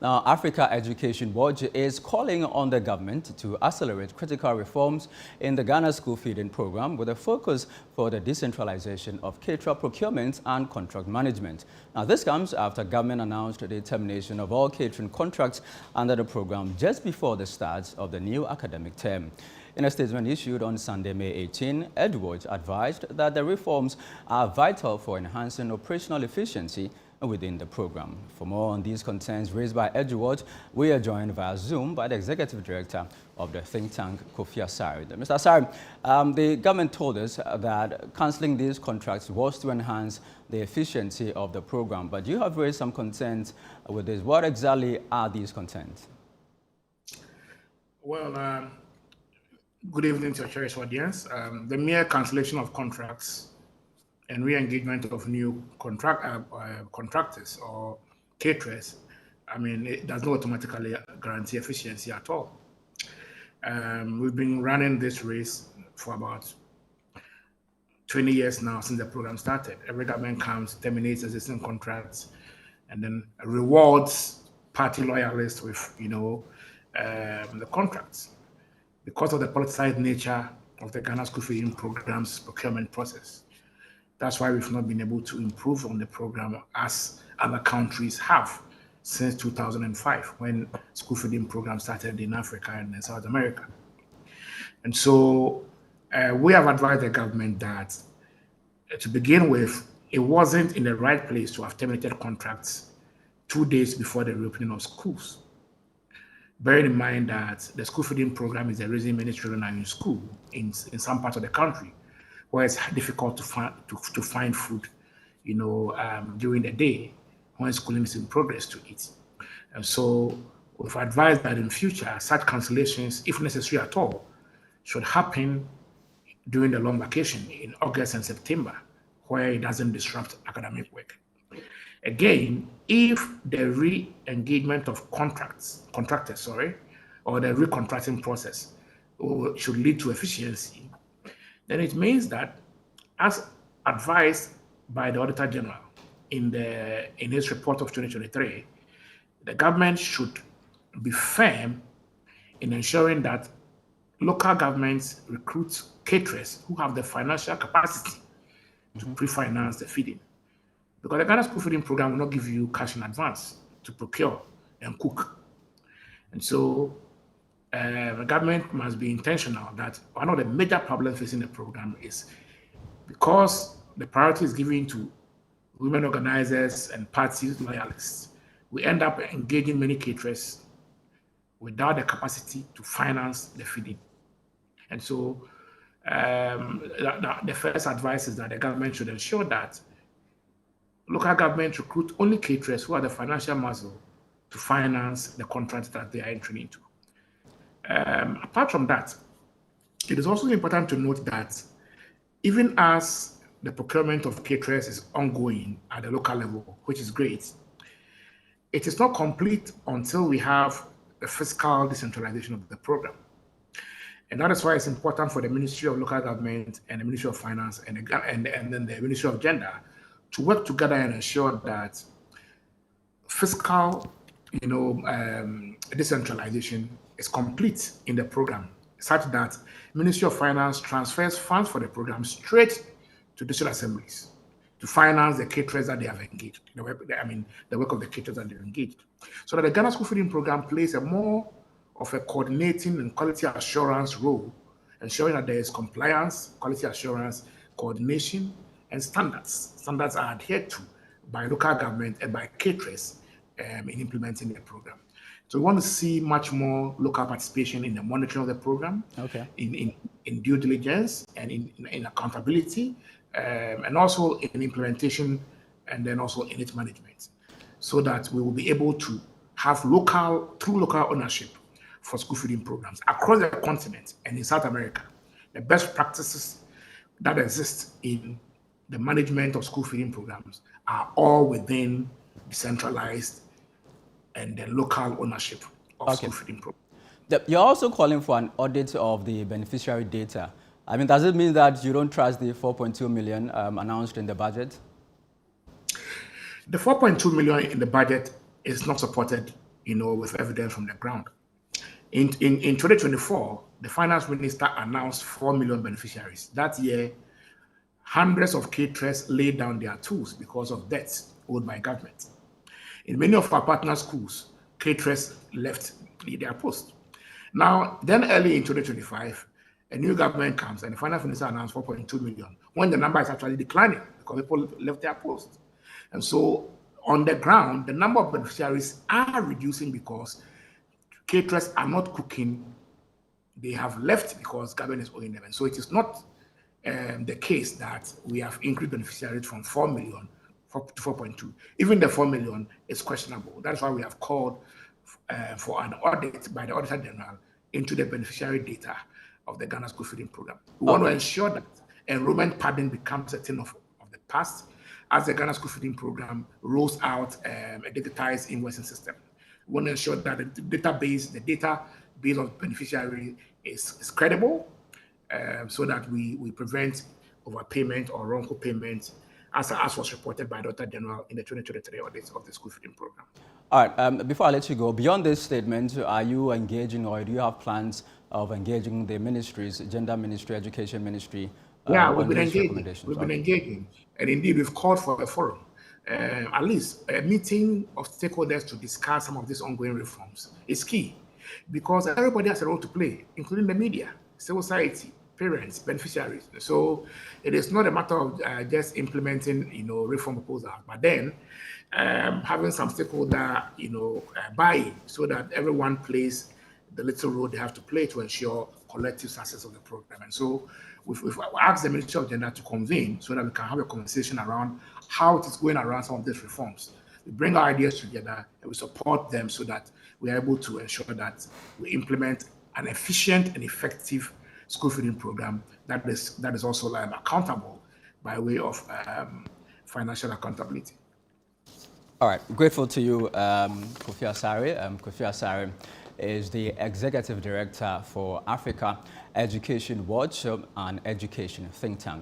Now, Africa Education Watch is calling on the government to accelerate critical reforms in the Ghana school feeding program with a focus for the decentralization of caterer procurement and contract management. Now, this comes after government announced the termination of all catering contracts under the program just before the start of the new academic term. In a statement issued on Sunday, May 18, Eduwatch advised that the reforms are vital for enhancing operational efficiency within the program. For more on these concerns raised by Eduwatch, we are joined via Zoom by the Executive Director of the think tank, Kofi Asare. Mr. Asare, the government told us that cancelling these contracts was to enhance the efficiency of the program, but you have raised some concerns with this. What exactly are these concerns? Well, good evening to your cherished audience. The mere cancellation of contracts and re-engagement of new contractors or caterers, it does not automatically guarantee efficiency at all. We've been running this race for about 20 years now since the program started. Every government comes, terminates existing contracts, and then rewards party loyalists with, the contracts because of the politicized nature of the Ghana school feeding program's procurement process. That's why we've not been able to improve on the program as other countries have since 2005, when school feeding program started in Africa and in South America. And so we have advised the government that to begin with, it wasn't in the right place to have terminated contracts 2 days before the reopening of schools. Bearing in mind that the school feeding program is the reason many children are in school in some parts of the country, where it's difficult to find food, during the day when schooling is in progress to eat. And so we've advised that in future, such cancellations, if necessary at all, should happen during the long vacation in August and September, where it doesn't disrupt academic work. Again, if the re-engagement of contractors, or the recontracting process should lead to efficiency, then it means that, as advised by the Auditor General in his report of 2023, the government should be firm in ensuring that local governments recruit caterers who have the financial capacity to pre-finance the feeding. Because the Ghana school feeding program will not give you cash in advance to procure and cook. And so the government must be intentional that one of the major problems facing the program is because the priority is given to women organizers and party loyalists, we end up engaging many caterers without the capacity to finance the feeding. And so the first advice is that the government should ensure that local governments recruit only caterers who have the financial muscle to finance the contracts that they are entering into. Apart from that, it is also important to note that even as the procurement of caterers is ongoing at the local level, which is great, it is not complete until we have the fiscal decentralization of the program. And that is why it's important for the Ministry of Local Government and the Ministry of Finance and then the Ministry of Gender to work together and ensure that fiscal, decentralization is complete in the program, such that Ministry of Finance transfers funds for the program straight to district assemblies to finance the caterers that they have engaged, the work of the caterers that they've engaged. So that the Ghana school feeding program plays a more of a coordinating and quality assurance role, ensuring that there is compliance, quality assurance, coordination, and standards. Standards are adhered to by local government and by caterers in implementing the program. So we want to see much more local participation in the monitoring of the program, in due diligence and in accountability, and also in implementation, and then also in its management, so that we will be able to have true local ownership for school feeding programs across the continent and in South America. The best practices that exist in the management of school feeding programs are all within decentralized and the local ownership of school feeding programs. You're also calling for an audit of the beneficiary data. Does it mean that you don't trust the 4.2 million announced in the budget? The 4.2 million in the budget is not supported with evidence from the ground. In 2024, the finance minister announced 4 million beneficiaries. That year, hundreds of caterers laid down their tools because of debts owed by government. In many of our partner schools, caterers left their post. Now, then early in 2025, a new government comes and the finance minister announced 4.2 million, when the number is actually declining because people left their post. And so on the ground, the number of beneficiaries are reducing because caterers are not cooking. They have left because government is owing them. And so it is not the case that we have increased beneficiaries from 4 million to 4.2. Even the 4 million is questionable. That's why we have called for an audit by the Auditor General into the beneficiary data of the Ghana School Feeding Program. We want to ensure that enrollment padding becomes a thing of the past as the Ghana School Feeding Program rolls out a digitized invoicing system. We want to ensure that the data based on beneficiary is credible, so that we prevent overpayment or wrongful payment, as was reported by the Auditor General in the 2023 audit of the School Feeding Program. All right, before I let you go, beyond this statement, are you engaging or do you have plans of engaging the ministries, Gender Ministry, Education Ministry? Yeah, we've been engaging. And indeed, we've called for a forum, at least a meeting of stakeholders to discuss some of these ongoing reforms. It's key because everybody has a role to play, including the media, civil society, parents, beneficiaries. So it is not a matter of just implementing, reform proposals, but then having some stakeholder, buy-in so that everyone plays the little role they have to play to ensure collective success of the program. And so we've asked the Ministry of Gender to convene so that we can have a conversation around how it is going around some of these reforms. We bring our ideas together and we support them so that we are able to ensure that we implement an efficient and effective school feeding program that is also accountable by way of financial accountability. All right, grateful to you, Kofi Asare. Kofi Asare is the Executive Director for Africa Education Watch, an education think tank.